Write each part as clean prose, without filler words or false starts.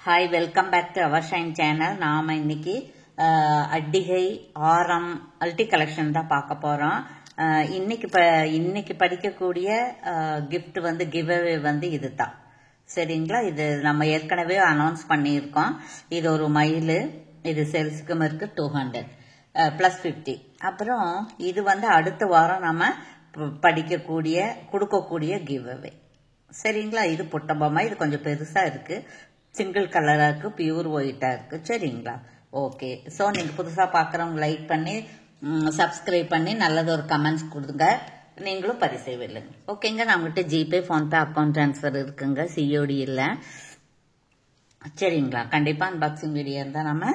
Hi, welcome back to our Shine channel. நாம இன்னைக்கு அட்டிகை ஆரம் அல்டி கலெக்ஷன் தான் பார்க்க போறோம். இன்னைக்கு படிக்கக்கூடிய gift வந்து giveaway வந்து இதுதான். சரிங்களா? இது நம்ம ஏற்கனவே அனௌன்ஸ் பண்ணியிருக்கோம். இது ஒரு மயில், இது சேல்ஸ்க்கும் இருக்கு 200 plus 50. அப்புறம் இது வந்து அடுத்த வாரம் நம்ம கொடுக்கக்கூடிய giveaway. சரிங்களா? இது புட்டபொம்மை, இது கொஞ்சம் பெருசா இருக்கு, சிங்கிள் கலரா இருக்கு, பியூர் ஒயிட்டா இருக்கு. சரிங்களா? ஓகே. ஸோ நீங்க புதுசா பாக்குறவங்க லைக் பண்ணி சப்ஸ்கிரைப் பண்ணி நல்லது ஒரு கமெண்ட்ஸ் கொடுங்க, நீங்களும் பரிசை வெல்லுங்க. ஓகேங்க. நம்மகிட்ட ஜிபே போன்பே அக்கௌண்ட் டிரான்ஸ்ஃபர் இருக்குங்க, சிஓடி இல்ல. சரிங்களா? கண்டிப்பா அன்பாக்சிங் வீடியோ இருந்தா நம்ம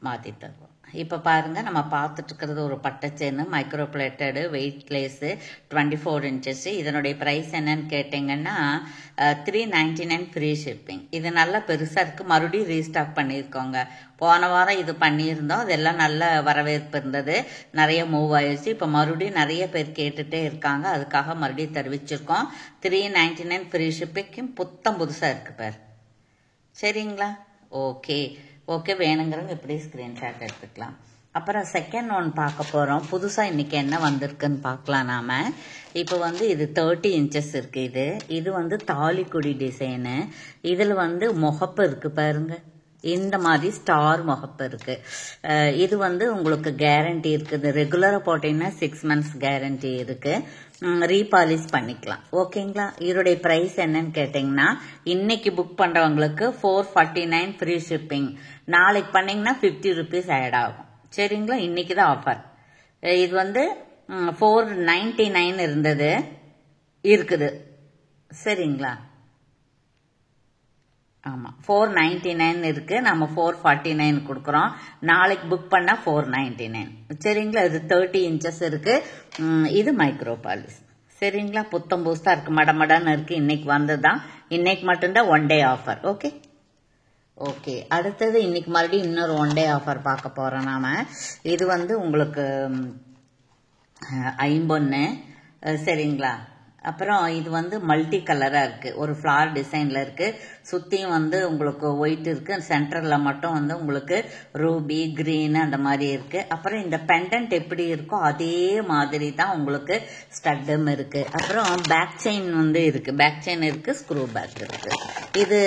மாத்தி தருவோம். இப்ப பாருங்க, நம்ம பார்த்துட்டு இருக்கிறது ஒரு பட்டை chain, micro plated, weightless, 24 inches. இதனுடைய பிரைஸ் என்னன்னு கேட்டீங்கன்னா 399 ஃப்ரீ ஷிப்பிங். இது நல்லா பெருசா இருக்கு, மறுபடியும் ரீஸ்டாக் பண்ணியிருக்கோங்க. போன வாரம் இது பண்ணியிருந்தோம், அதெல்லாம் நல்ல வரவேற்பு இருந்தது, நிறைய மூவ் ஆயிடுச்சு. இப்ப மறுபடியும் நிறைய பேர் கேட்டுட்டே இருக்காங்க, அதுக்காக மறுபடியும் தெரிவிச்சிருக்கோம். 399 ஃப்ரீ ஷிப்பிங், புத்தம் புதுசா இருக்கு பாரு. சரிங்களா? Okay okay. வேணுங்கிறவங்க இப்படி ஸ்கிரீன்ஷாட் எடுத்துக்கலாம். அப்புறம் செகண்ட் ஒன் பார்க்க போறோம். புதுசா இன்னைக்கு என்ன வந்திருக்குன்னு பார்க்கலாம் நாம. இப்போ வந்து இது 30 inches இருக்கு. இது வந்து தாலிக்குடி டிசைனு. இதுல வந்து முகப்பு இருக்கு பாருங்க, இந்த மாதிரி ஸ்டார் முகப்பு இருக்கு. இது வந்து உங்களுக்கு கேரண்டி இருக்குது. ரெகுலரா போட்டீங்கன்னா 6 months கேரண்டி இருக்கு. ரீபாலிஷ் பண்ணிக்கலாம். ஓகேங்களா? இதோடைய பிரைஸ் என்னன்னு கேட்டீங்கன்னா, இன்னைக்கு புக் பண்றவங்களுக்கு 449 ஃப்ரீ ஷிப்பிங். நாளைக்கு பண்ணீங்கன்னா 50 rupees ஆட் ஆகும். சரிங்களா? இன்னைக்குதான் ஆஃபர். இது வந்து 499 இருந்தது, இருக்குது. சரிங்களா? ஆமா, 499 இருக்கு, நம்ம 449 கொடுக்கறோம். நாளைக்கு புக் பண்ணா 499. சரிங்களா? இது 30 inches இருக்கு. இது மைக்ரோ பாலிஷ். சரிங்களா? புத்தம் புதுசா இருக்கு, மடமடன்னு இருக்கு. இன்னைக்கு வந்ததுதான், இன்னைக்கு மட்டும்தான் 1 day ஆஃபர். Okay okay. அடுத்தது இன்னைக்கு மறுபடியும் இன்னொரு 1 day ஆஃபர் பார்க்க போறோம் நாம. இது வந்து உங்களுக்கு 50. சரிங்களா? அப்புறம் இது வந்து மல்டி கலரா இருக்கு, ஒரு ஃபிளவர் டிசைன்ல இருக்கு. சுத்தியும் வந்து உங்களுக்கு ஒயிட் இருக்கு, சென்டர்ல மட்டும் வந்து உங்களுக்கு ரூபி கிரீன் அந்த மாதிரி இருக்கு. அப்புறம் இந்த பெண்டன்ட் எப்படி இருக்கோ அதே மாதிரி தான் உங்களுக்கு ஸ்டட்டும் இருக்கு. அப்புறம் பேக் செயின் வந்து இருக்கு, பேக் செயின் இருக்கு, ஸ்க்ரூ பேக் இருக்கு. இது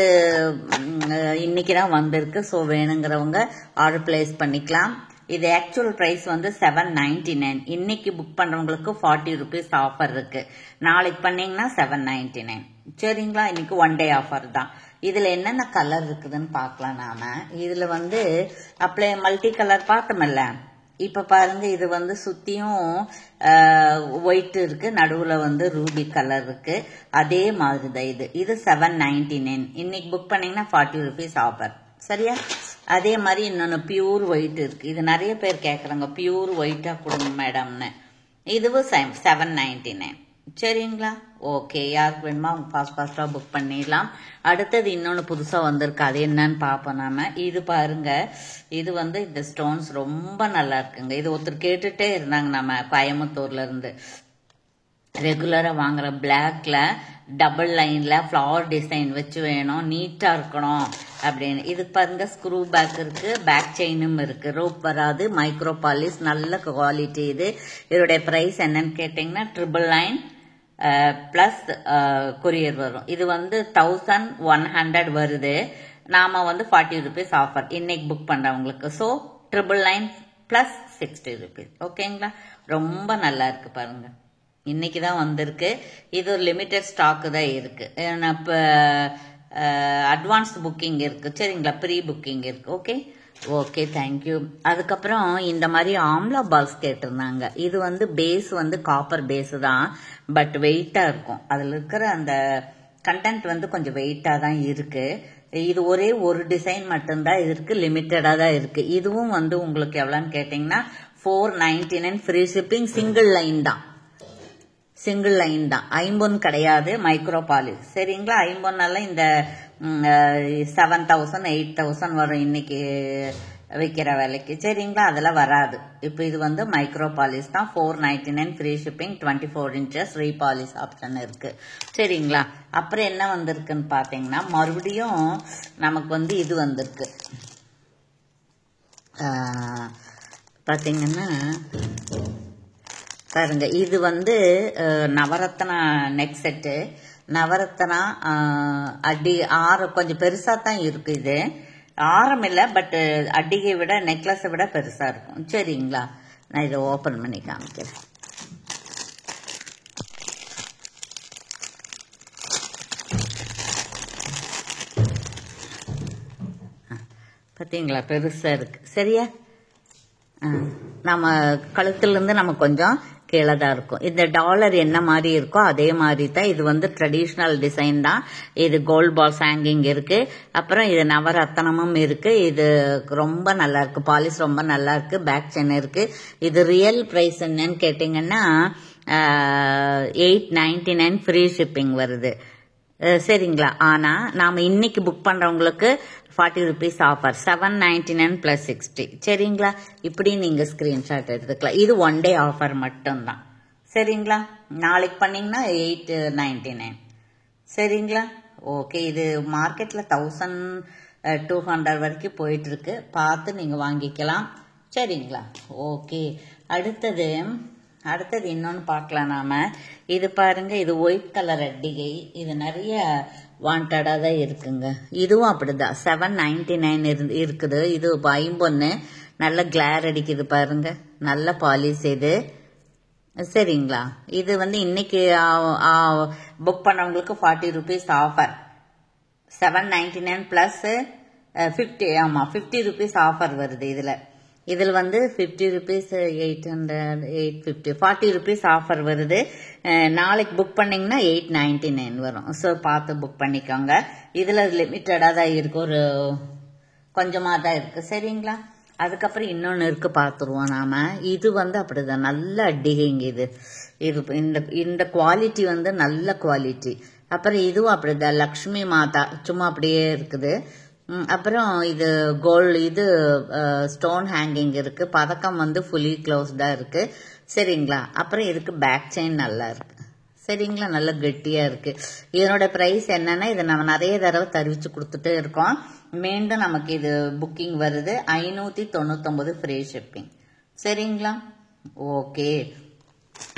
இன்னைக்கு தான் வந்திருக்கு. ஸோ வேணுங்கிறவங்க ஆர்டர் பிளேஸ் பண்ணிக்கலாம். இது ஆக்சுவல் பிரைஸ் வந்து 799. இன்னைக்கு புக் பண்றவங்களுக்கு 40 rupees ஆஃபர் இருக்கு. நாளைக்கு பண்ணீங்கன்னா 799. சரிங்களா? இன்னைக்கு 1 day ஆஃபர் தான். இதுல என்னென்ன கலர் இருக்குதுன்னு பார்க்கலாம் நாம. இதுல வந்து அப்ளை மல்டி கலர் பார்த்தோம்ல. இப்ப பாருங்க, இது வந்து சுத்தியும் ஒயிட் இருக்கு, நடுவுல வந்து ரூபி கலர் இருக்கு. அதே மாதிரி தான் இது 799. இன்னைக்கு புக் பண்ணீங்கன்னா 40 rupees ஆஃபர். சரியா? அதே மாதிரி இன்னொன்னு பியூர் ஒயிட் இருக்கு. இது நிறைய பேர் கேக்குறாங்க, பியூர் ஒயிட்டா கொடுங்க மேடம்னு. இதுவும் 799. சரிங்களா? ஓகே. யாருக்கு வேணுமா அவங்க ஃபாஸ்டா புக் பண்ணிடலாம். அடுத்தது இன்னொன்னு புதுசா வந்திருக்கு, அது என்னன்னு பாப்போம் நாம. இது பாருங்க, இது வந்து இந்த ஸ்டோன்ஸ் ரொம்ப நல்லா இருக்குங்க. இது ஒருத்தர் கேட்டுட்டே இருந்தாங்க, நம்ம கோயம்புத்தூர்ல இருந்து. ரெகுலரா வாங்குற பிளாக்ல டபுள் லைன்ல ஃபிளவர் டிசைன் வச்சு வேணும், நீட்டா இருக்கணும் அப்படின்னு. இது பாருங்க, ஸ்க்ரூ பேக் இருக்கு, பேக் செயினும் இருக்கு, ரோப் வராது, மைக்ரோ பாலிஷ், நல்ல குவாலிட்டி. இதோடைய பிரைஸ் என்னன்னு கேட்டீங்கன்னா 999 பிளஸ் கொரியர் வரும். இது வந்து 1100 வருது. நாம வந்து 40 rupees ஆஃபர் இன்னைக்கு புக் பண்றவங்களுக்கு. So 999 plus 60 rupees. ஓகேங்களா? ரொம்ப நல்லா இருக்கு பாருங்க, இன்னைக்கு தான் வந்திருக்கு. இது ஒரு லிமிடெட் ஸ்டாக் தான் இருக்கு. இப்போ அட்வான்ஸ் புக்கிங் இருக்கு. சரிங்களா? ப்ரீ புக்கிங் இருக்கு. Okay okay, thank you. அதுக்கப்புறம் இந்த மாதிரி ஆம்லா பால்ஸ் கேட்டிருந்தாங்க. இது வந்து பேஸ் வந்து காப்பர் பேஸ் தான், பட் வெயிட்டா இருக்கும். அதுல இருக்கிற அந்த கண்டென்ட் வந்து கொஞ்சம் வெயிட்டா தான் இருக்கு. இது ஒரே ஒரு டிசைன் மட்டும்தான் இருக்கு, லிமிட்டடா தான் இருக்கு. இதுவும் வந்து உங்களுக்கு எவ்வளவுன்னு கேட்டீங்கன்னா 499 ஃப்ரீ ஷிப்பிங். சிங்கிள் லைன் தான், 50 கிடையாது, மைக்ரோ பாலிஷ். சரிங்களா? 50 இந்த 7000 8000 வரும். இன்னைக்கு விற்கிற விலைக்கு. சரிங்களா, அதெல்லாம் வராது. இப்போ இது வந்து மைக்ரோ பாலிஷ் தான். 499 free shipping. 24 inches repolish option இருக்கு. சரிங்களா, அப்புறம் என்ன வந்திருக்குன்னு பார்த்தீங்கன்னா மறுபடியும் நமக்கு வந்து இது வந்திருக்கு. பார்த்தீங்கன்னா பாருங்க, இது வந்து நவரத்னா நெக் செட்டு. நவரத்னா அடி ஆரம் கொஞ்சம் பெருசா தான் இருக்கு. இது ஆரம் இல்லை, பட் அடிகை விட நெக்லஸை விட பெருசா இருக்கும். சரிங்களா, நான் இதை ஓபன் பண்ணி காமிக்கிறேன். பார்த்தீங்களா, பெருசா இருக்கு. சரியா, நம்ம கழுத்துலேருந்து நம்ம கொஞ்சம் கீழே தான் இருக்கும். இந்த டாலர் என்ன மாதிரி இருக்கோ அதே மாதிரி தான். இது வந்து ட்ரெடிஷ்னல் டிசைன் தான். இது கோல்ட் பால்ஸ் ஹேங்கிங் இருக்கு. அப்புறம் இது நவரத்தனமும் இருக்கு. இது ரொம்ப நல்லா இருக்கு. பாலிஷ் ரொம்ப நல்லா இருக்கு. பேக் செயின் இருக்கு. இது ரியல் பிரைஸ் என்னன்னு கேட்டீங்கன்னா 899 ஃப்ரீ ஷிப்பிங் வருது. சரிங்களா, ஆனா நாம இன்னைக்கு புக் பண்றவங்களுக்கு 40 rupees ஆஃபர். 799 + 60. சரிங்களா, இப்படி நீங்க ஸ்கிரீன்ஷாட் எடுத்துக்கலாம். இது 1 day ஆஃபர் மட்டும்தான். சரிங்களா, நாளைக்கு பண்ணீங்கன்னா 899. சரிங்களா, ஓகே. இது மார்க்கெட்ல 1200 வரைக்கும் போயிட்டு இருக்கு. பார்த்து நீங்க வாங்கிக்கலாம். சரிங்களா, ஓகே. அடுத்தது இன்னொன்னு பார்க்கலாம் நாம. இது பாருங்க, இது ஒயிட் கலர் அட்டிகை. இது நிறைய வாண்டடா தான் இருக்குங்க. இதுவும் அப்படிதான். 799 இருக்குது. இது 51. நல்ல கிளார் அடிக்குது பாருங்க. நல்ல பாலிஷ் இது. சரிங்களா, இது வந்து இன்னைக்கு புக் பண்ணவங்களுக்கு 40 rupees ஆஃபர். 799 + 50. ஆமா, 50 rupees ஆஃபர் வருது. இதில் வந்து 50 rupees 800 850 40 rupees ஆஃபர் வருது. நாளைக்கு புக் பண்ணீங்கன்னா 899 வரும். ஸோ பார்த்து புக் பண்ணிக்கோங்க. இதில் லிமிட்டடாக தான் இருக்கு, ஒரு கொஞ்சமாக தான் இருக்கு. சரிங்களா, அதுக்கப்புறம் இன்னொன்று இருக்கு, பார்த்துருவோம் நாம. இது வந்து அப்படிதான், நல்ல அடிகைங்க. இது இந்த குவாலிட்டி வந்து நல்ல குவாலிட்டி. அப்புறம் இதுவும் அப்படிதான், லக்ஷ்மி மாதா சும்மா அப்படியே இருக்குது. அப்புறம் இது கோல்டு, இது ஸ்டோன் ஹேங்கிங் இருக்கு. பதக்கம் வந்து ஃபுல்லி க்ளோஸ்டா இருக்கு. சரிங்களா, அப்புறம் இதுக்கு பேக் செயின் நல்லா இருக்கு. சரிங்களா, நல்ல கெட்டியா இருக்கு. இதனோட பிரைஸ் என்னன்னா, இதை நம்ம நிறைய தடவை தெரிவிச்சு கொடுத்துட்டே இருக்கோம். மீண்டும் நமக்கு இது புக்கிங் வருது. 599 ஃப்ரீ ஷிப்பிங். சரிங்களா, ஓகே.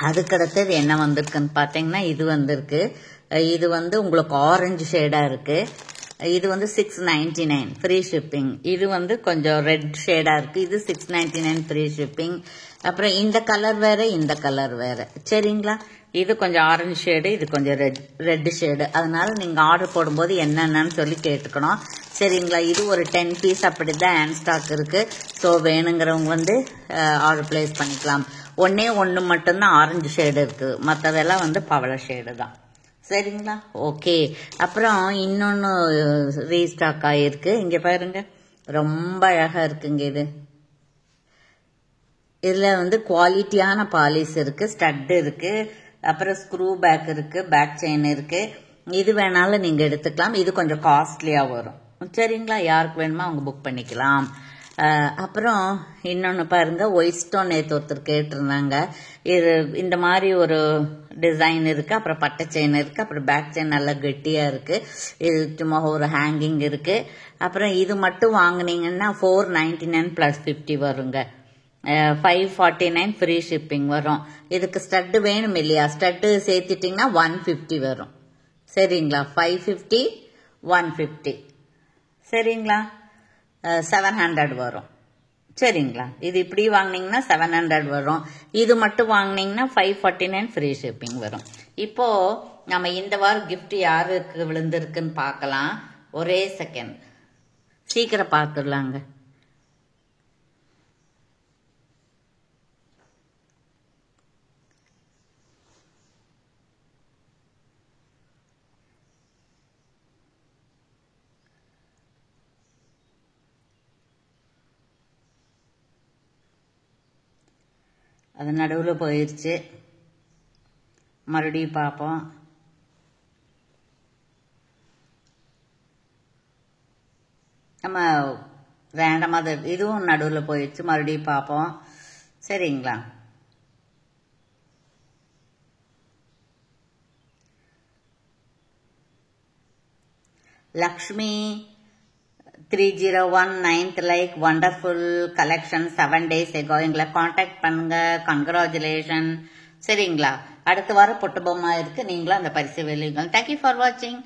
அதுக்கடுத்தது என்ன வந்திருக்குன்னு பார்த்தீங்கன்னா, இது வந்திருக்கு. இது வந்து உங்களுக்கு ஆரஞ்சு ஷேடா இருக்கு. இது வந்து 699 ஃப்ரீ ஷிப்பிங். இது வந்து கொஞ்சம் ரெட் ஷேடா இருக்கு. இது 699 ஃப்ரீ ஷிப்பிங். அப்புறம் இந்த கலர் வேற, இந்த கலர் வேற. சரிங்களா, இது கொஞ்சம் ஆரஞ்சு ஷேடு, இது கொஞ்சம் ரெட் ஷேடு. அதனால நீங்க ஆர்டர் போடும்போது என்னென்னு சொல்லி கேட்டுக்கணும். சரிங்களா, இது ஒரு 10 பீஸ் அப்படிதான் ஹேண்ட் ஸ்டாக் இருக்கு. ஸோ வேணுங்கிறவங்க வந்து ஆர்டர் பிளேஸ் பண்ணிக்கலாம். ஒன்று மட்டும்தான் ஆரஞ்சு ஷேடு இருக்கு. மற்றதெல்லாம் வந்து பவள ஷேடு தான். சரிங்களா, ஓகே. அப்புறம் இன்னொன்னு ரீஸ்டாக் ஆயிருக்கு. இங்க பாருங்க, ரொம்ப அழகா இருக்குங்க. இதுல வந்து குவாலிட்டியான பாலிஷ் இருக்கு, ஸ்டட் இருக்கு, அப்புறம் ஸ்க்ரூ பேக் இருக்கு, பேக் செயின் இருக்கு. இது வேணாலும் நீங்க எடுத்துக்கலாம். இது கொஞ்சம் காஸ்ட்லியா வரும். சரிங்களா, யாருக்கு வேணுமோ அவங்க புக் பண்ணிக்கலாம். அப்புறம் இன்னொன்னு பாருங்க, ஒயிட் ஸ்டோன் நேற்று ஒருத்தர் கேட்டிருந்தாங்க. இது இந்த மாதிரி ஒரு டிசைன் இருக்கு. அப்புறம் பட்டை செயின் இருக்கு. அப்புறம் பேக் செயின் நல்லா கெட்டியா இருக்கு. இது சும்மா ஒரு ஹேங்கிங் இருக்கு. அப்புறம் இது மட்டும் வாங்கினீங்கன்னா 499 + 50 வருங்க. 549 ஃப்ரீ ஷிப்பிங் வரும். இதுக்கு ஸ்டட்டு வேணும் இல்லையா, ஸ்டட்டு சேர்த்துட்டீங்கன்னா 150 வரும். சரிங்களா, 550 150. சரிங்களா, 700 வரும். சரிங்களா, இது இப்படி வாங்கினீங்கன்னா 700 வரும். இது மட்டும் வாங்கினீங்கன்னா 549 ஃப்ரீ ஷிப்பிங் வரும். இப்போ நம்ம இந்த வாரம் கிஃப்ட் யாருக்கு விழுந்திருக்குன்னு பார்க்கலாம். ஒரே செகண்ட், சீக்கிரம் பார்த்துடலாங்க. அது நடுவில் போயிடுச்சு. மறுபடியும் பார்ப்போம். நம்ம ரேண்டமா இதுவும் நடுவில் போயிடுச்சு, மறுபடியும் பார்ப்போம். சரிங்களா? Lakshmi 301 9th like wonderful collection 7 days ago. எங்களை காண்டாக்ட் பண்ணுங்க. கங்க்ராச்சுலேஷன். சரிங்களா? அடுத்த வாரம் பொட்டு பொம்மை இருக்கு. நீங்களும் அந்த பரிசு வெளியுங்கள். தேங்க்யூ ஃபார் வாட்சிங்.